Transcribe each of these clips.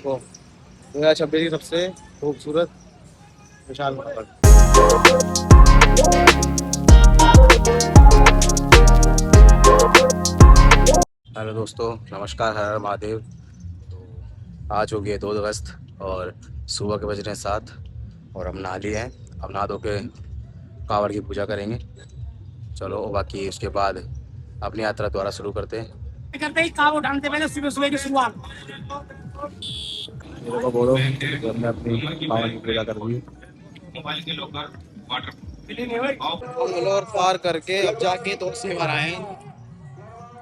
को 2026 की सबसे खूबसूरत विशाल पहाड़। हेलो दोस्तों, नमस्कार, हर हर महादेव। तो आज हो गए 2 अगस्त और सुबह के बज रहे हैं 7 और हम नहा लिए हैं। अब नहा धो के कांवड़ की पूजा करेंगे। चलो बाकी उसके बाद अपनी यात्रा दोबारा शुरू करते हैं। करते ही कांवड़ उठाने से पहले सुबह सुबह की शुरुआत। ये देखो बोलो, हमने अपनी कांवड़ की पूजा कर दी। मंगलोर पार करके अब जाके तो सीवर आए हैं।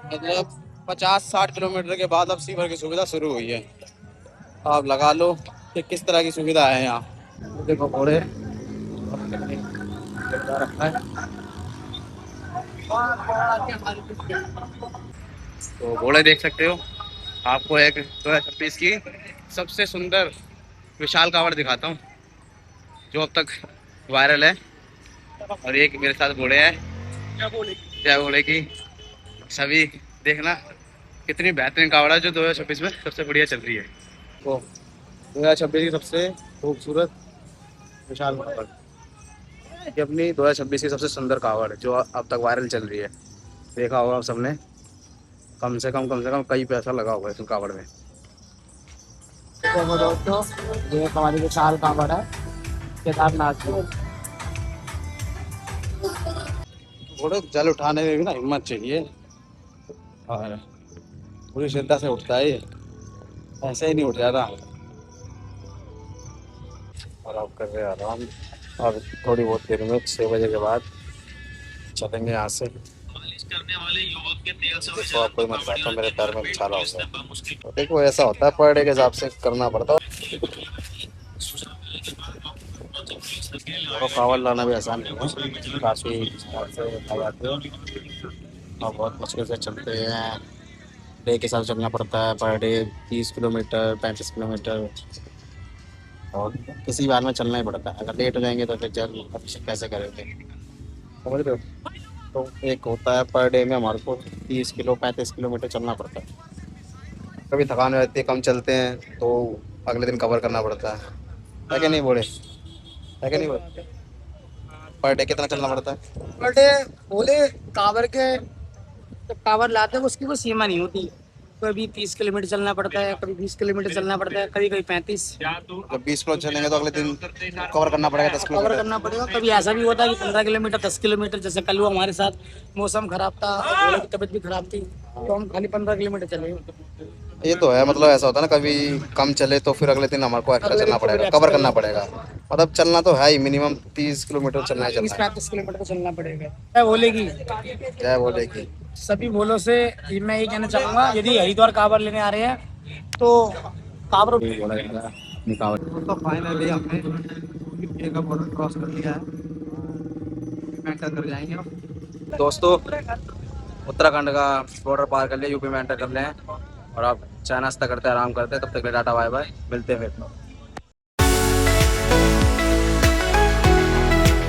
मतलब 50-60 किलोमीटर के बाद अब सीवर की सुविधा शुरू हुई है। आप लगा लो कि किस तरह की सुविधा है यहाँ। देखो घोड़े रखा है, तो घोड़े देख सकते हो। आपको एक 2026 की सबसे सुंदर विशाल कांवड़ दिखाता हूँ जो अब तक वायरल है। और एक मेरे साथ घोड़े हैं, जय घोड़े की। सभी देखना कितनी बेहतरीन कांवड़ है जो 2026 में सबसे बढ़िया चल रही है। तो 2026 की सबसे खूबसूरत विशाल कांवड़, ये अपनी 2026 की सबसे सुंदर कांवड़ जो अब तक वायरल चल रही है। देखा होगा आप सबने, कम से कम कई पैसा लगा होगा इस कांवड़ में। देखो दोस्तों, ये हमारी विशाल कांवड़ है केदारनाथ की। थोड़े जल उठाने में भी ना हिम्मत चाहिए और पूरी श्रद्धा से उठता है ये, ऐसे ही नहीं उठ जाता। और आप कर रहे हैं आराम। अब थोड़ी बहुत देर में 6 बजे के बाद चलेंगे यहाँ से। देखो आपको मैं बताता हूँ, मेरे पैर में छाला होता है। तो देखो ऐसा होता है, पर डे के हिसाब से करना पड़ता है। और कांवड़ लाना भी आसान नहीं है, काफ़ी हिसाब से लगाते हो और बहुत मुश्किल से चलते हैं। डे के साथ चलना पड़ता है, पर डे 30 किलोमीटर 35 किलोमीटर, और किसी बार में चलना ही पड़ता है। अगर लेट हो जाएंगे तो फिर जल कैसे करेंगे, समझ रहे हो। तो एक होता है पर डे में हमारे को 30 किलो 35 किलोमीटर चलना पड़ता है। कभी थकान हो जाती है, कम चलते हैं तो अगले दिन कवर करना पड़ता है कि नहीं बोले, है कि नहीं बोले। पर डे कितना चलना पड़ता है। बट बोले कांवड़ के जब कांवड़ लाते हैं उसकी कोई सीमा नहीं होती। कभी 30 किलोमीटर चलना पड़ता है, कभी 20 किलोमीटर चलना पड़ता है, कभी कभी 35। जब 20 किलो चलेंगे तो अगले दिन कवर करना पड़ेगा दस कवर किलोमीटर करना पड़ेगा। कभी ऐसा भी होता है कि 15 किलोमीटर 10 किलोमीटर, जैसे कल हुआ हमारे साथ। मौसम खराब था, घोड़े की तबीयत भी खराब थी, तो हम खाली 15 किलोमीटर चले। ये तो है, मतलब ऐसा होता है ना, कभी कम चले तो फिर अगले दिन हमारे को एक्स्ट्रा अगले दिन चलना को फिर पड़ेगा, कवर एक्स्ट्रा करना पड़ेगा। मतलब चलना तो है ही, मिनिमम 30 किलोमीटर चलना ही तीस चलना है। 35 किलोमीटर तो चलना पड़ेगा। क्या बोलेगी जय बोले की। सभी बोलो से मैं ये कहना चाहूंगा, यदि हरिद्वार कांवड़ लेने आ रहे हैं तो कांवड़ ये बोला जाएगा अपनी कांवड़। तो फाइनली हमने यूपी का बॉर्डर क्रॉस कर लिया है, में एंटर कर जाएंगे दोस्तों। उत्तराखंड का बॉर्डर पार कर लिया, यूपी में एंटर कर ले हैं और अब चाय नाश्ता करते आराम करते हैं। तब तक के लिए टाटा बाय बाय, मिलते हैं फिर।